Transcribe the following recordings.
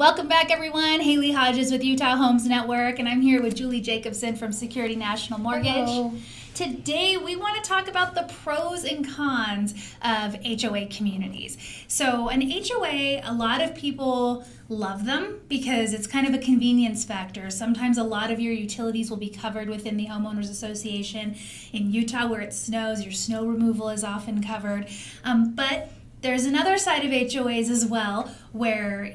Welcome back, everyone. Haley Hodges with Utah Homes Network, and I'm here with Julie Jacobsen from Security National Mortgage. Hello. Today, we want to talk about the pros and cons of HOA communities. So an HOA, a lot of people love them because it's kind of a convenience factor. Sometimes a lot of your utilities will be covered within the homeowners association. In Utah, where it snows, your snow removal is often covered. But there's another side of HOAs as well where,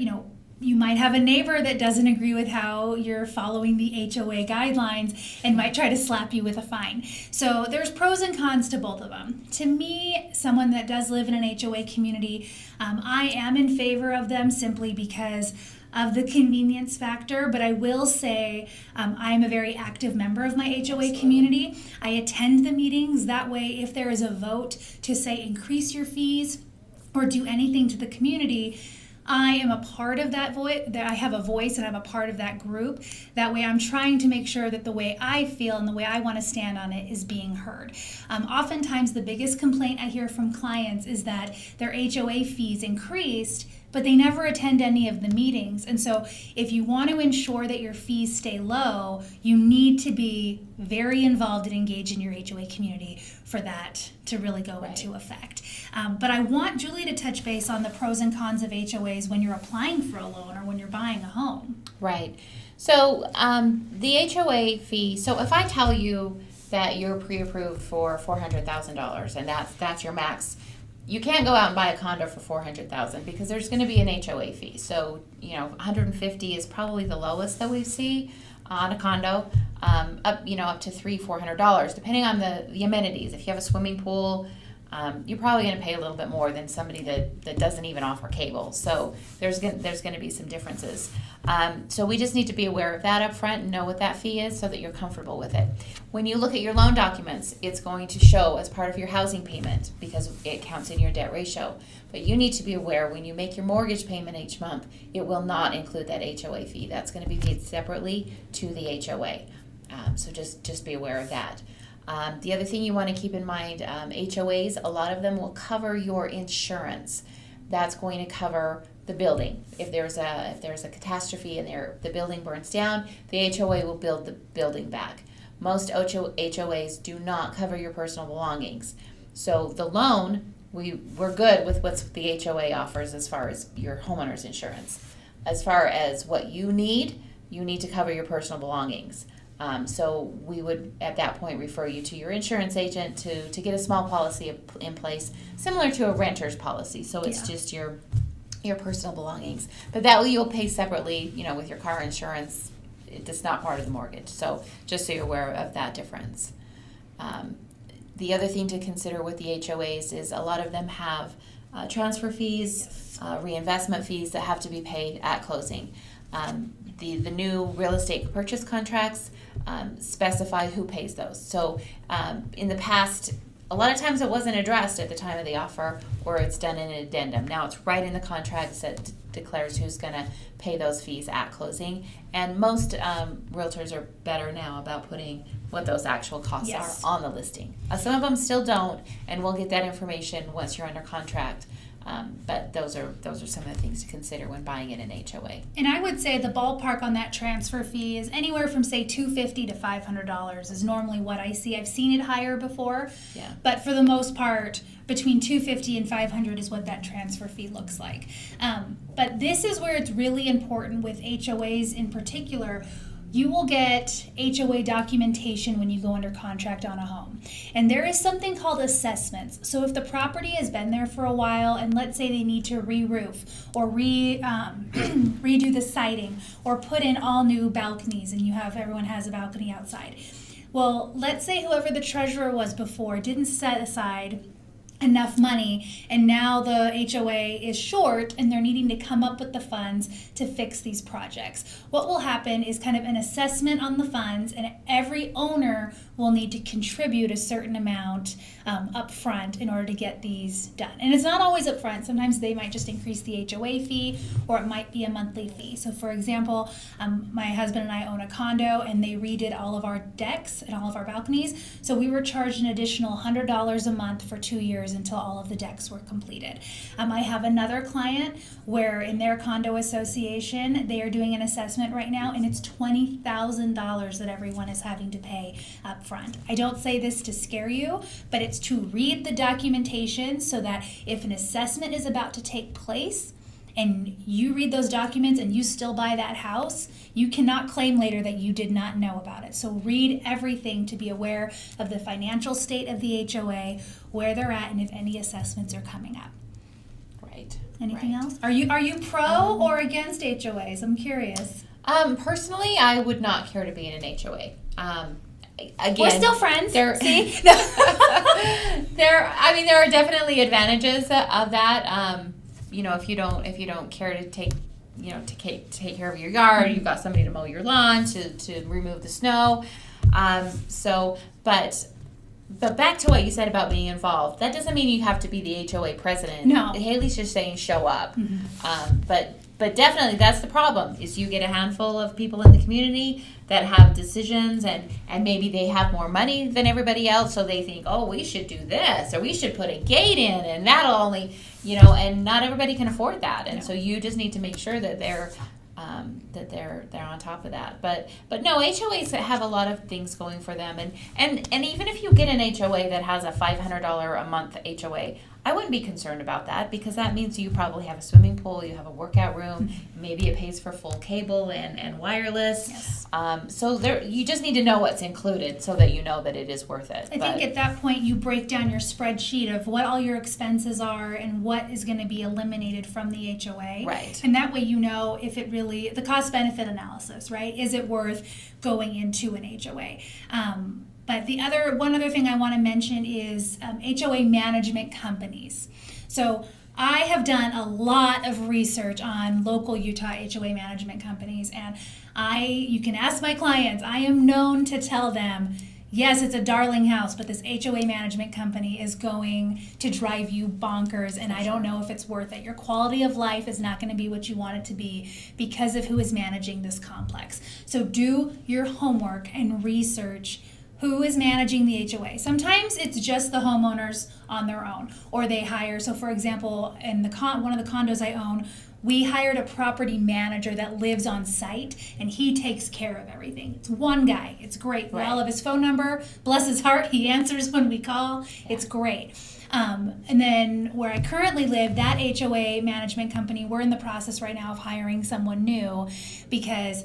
you might have a neighbor that doesn't agree with how you're following the HOA guidelines and might try to slap you with a fine. So there's pros and cons to both of them. To me, someone that does live in an HOA community, I am in favor of them simply because of the convenience factor, but I will say I'm a very active member of my HOA community. I attend the meetings. That way, if there is a vote to say increase your fees or do anything to the community, I am a part of that voice, that I have a voice and I'm a part of that group. That way I'm trying to make sure that the way I feel and the way I want to stand on it is being heard. Oftentimes the biggest complaint I hear from clients is that their HOA fees increased, but they never attend any of the meetings. And so if you want to ensure that your fees stay low, you need to be very involved and engaged in your HOA community for that to really go into effect. But I want Julie to touch base on the pros and cons of HOAs when you're applying for a loan or when you're buying a home. Right. So the HOA fee, so if I tell you that you're pre-approved for $400,000 and that's your max, you can't go out and buy a condo for $400,000 because there's going to be an HOA fee. So, $150 is probably the lowest that we see on a condo, up to $300-$400, depending on the amenities. If you have a swimming pool, you're probably going to pay a little bit more than somebody that doesn't even offer cable. So there's going to be some differences. So we just need to be aware of that up front and know what that fee is so that you're comfortable with it. When you look at your loan documents, it's going to show as part of your housing payment because it counts in your debt ratio. But you need to be aware when you make your mortgage payment each month, it will not include that HOA fee. That's going to be paid separately to the HOA. So just be aware of that. The other thing you want to keep in mind, HOAs, a lot of them will cover your insurance. That's going to cover the building. If there's a catastrophe and the building burns down, the HOA will build the building back. Most HOAs do not cover your personal belongings. So the loan, we're good with what the HOA offers as far as your homeowner's insurance. As far as what you need to cover your personal belongings. So we would, at that point, refer you to your insurance agent to get a small policy in place, similar to a renter's policy. So it's just your personal belongings. But that you'll pay separately, with your car insurance. It's not part of the mortgage. So just so you're aware of that difference. The other thing to consider with the HOAs is a lot of them have transfer fees, reinvestment fees that have to be paid at closing. The new real estate purchase contracts specify who pays those. So in the past, a lot of times it wasn't addressed at the time of the offer, or it's done in an addendum. Now it's right in the contracts that declares who's going to pay those fees at closing. And most realtors are better now about putting what those actual costs are on the listing. Some of them still don't, and we'll get that information once you're under contract. But those are some of the things to consider when buying in an HOA. And I would say the ballpark on that transfer fee is anywhere from say $250 to $500 is normally what I see. I've seen it higher before, but for the most part, between $250 and $500 is what that transfer fee looks like. But this is where it's really important with HOAs in particular. You will get HOA documentation when you go under contract on a home. And there is something called assessments. So if the property has been there for a while and let's say they need to re-roof or redo the siding or put in all new balconies and everyone has a balcony outside. Well, let's say whoever the treasurer was before didn't set aside enough money and now the HOA is short and they're needing to come up with the funds to fix these projects. What will happen is kind of an assessment on the funds, and every owner will need to contribute a certain amount up front in order to get these done. And it's not always up front. Sometimes they might just increase the HOA fee, or it might be a monthly fee. So for example, my husband and I own a condo and they redid all of our decks and all of our balconies. So we were charged an additional $100 a month for 2 years years until all of the decks were completed. I have another client where in their condo association, they are doing an assessment right now, and it's $20,000 that everyone is having to pay up front. I don't say this to scare you, but it's to read the documentation so that if an assessment is about to take place, and you read those documents and you still buy that house, you cannot claim later that you did not know about it. So read everything to be aware of the financial state of the HOA, where they're at, and if any assessments are coming up. Right. Anything else? Are you pro or against HOAs? I'm curious. Personally, I would not care to be in an HOA. Again, we're still friends. See? there are definitely advantages of that. If you don't care to take care of your yard, you've got somebody to mow your lawn, to remove the snow. But back to what you said about being involved. That doesn't mean you have to be the HOA president. No. Haley's just saying show up. But definitely that's the problem, is you get a handful of people in the community that have decisions and maybe they have more money than everybody else, so they think, oh, we should do this, or we should put a gate in, and that'll only, and not everybody can afford that. And so you just need to make sure that they're on top of that. But no, HOAs have a lot of things going for them, and even if you get an HOA that has a $500 a month HOA, I wouldn't be concerned about that, because that means you probably have a swimming pool, you have a workout room, maybe it pays for full cable and wireless. Yes. So you just need to know what's included so that you know that it is worth it. I think at that point you break down your spreadsheet of what all your expenses are and what is going to be eliminated from the HOA. Right. And that way you know if it really, the cost benefit analysis, right? Is it worth going into an HOA? But one other thing I want to mention is HOA management companies. So I have done a lot of research on local Utah HOA management companies, and you can ask my clients, I am known to tell them, yes, it's a darling house, but this HOA management company is going to drive you bonkers, and I don't know if it's worth it. Your quality of life is not going to be what you want it to be because of who is managing this complex. So do your homework and research who is managing the HOA. Sometimes it's just the homeowners on their own, or they hire. So for example, in one of the condos I own, we hired a property manager that lives on site, and he takes care of everything. It's one guy. It's great. We all have his phone number. Bless his heart, he answers when we call. It's great. And then where I currently live, that HOA management company, we're in the process right now of hiring someone new, because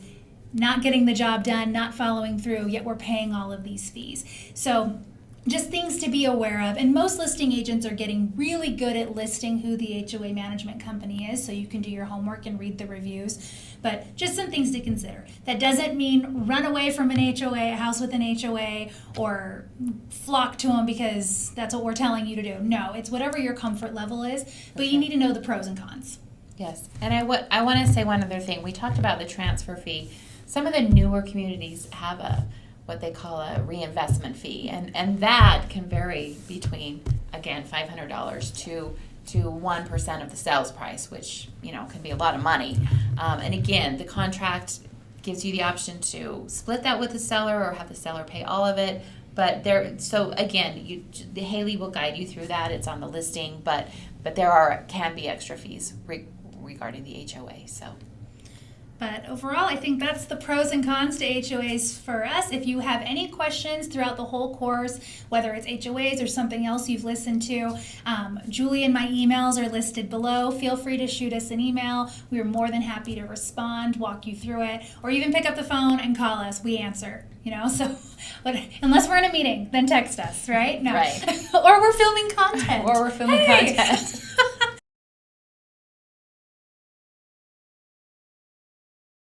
not getting the job done, not following through, yet we're paying all of these fees. So just things to be aware of. And most listing agents are getting really good at listing who the HOA management company is, so you can do your homework and read the reviews. But just some things to consider. That doesn't mean run away from an HOA, a house with an HOA, or flock to them because that's what we're telling you to do. No, it's whatever your comfort level is, but you need to know the pros and cons. Yes, and I want to say one other thing. We talked about the transfer fee. Some of the newer communities have what they call a reinvestment fee, and that can vary between, again, $500 to 1% of the sales price, which can be a lot of money. And again, the contract gives you the option to split that with the seller or have the seller pay all of it. But Haley will guide you through that. It's on the listing, but there can be extra fees regarding the HOA. So. But overall, I think that's the pros and cons to HOAs for us. If you have any questions throughout the whole course, whether it's HOAs or something else you've listened to, Julie and my emails are listed below. Feel free to shoot us an email. We are more than happy to respond, walk you through it, or even pick up the phone and call us. We answer. So, but unless we're in a meeting, then text us, right? No. Right. Or we're filming content. Content.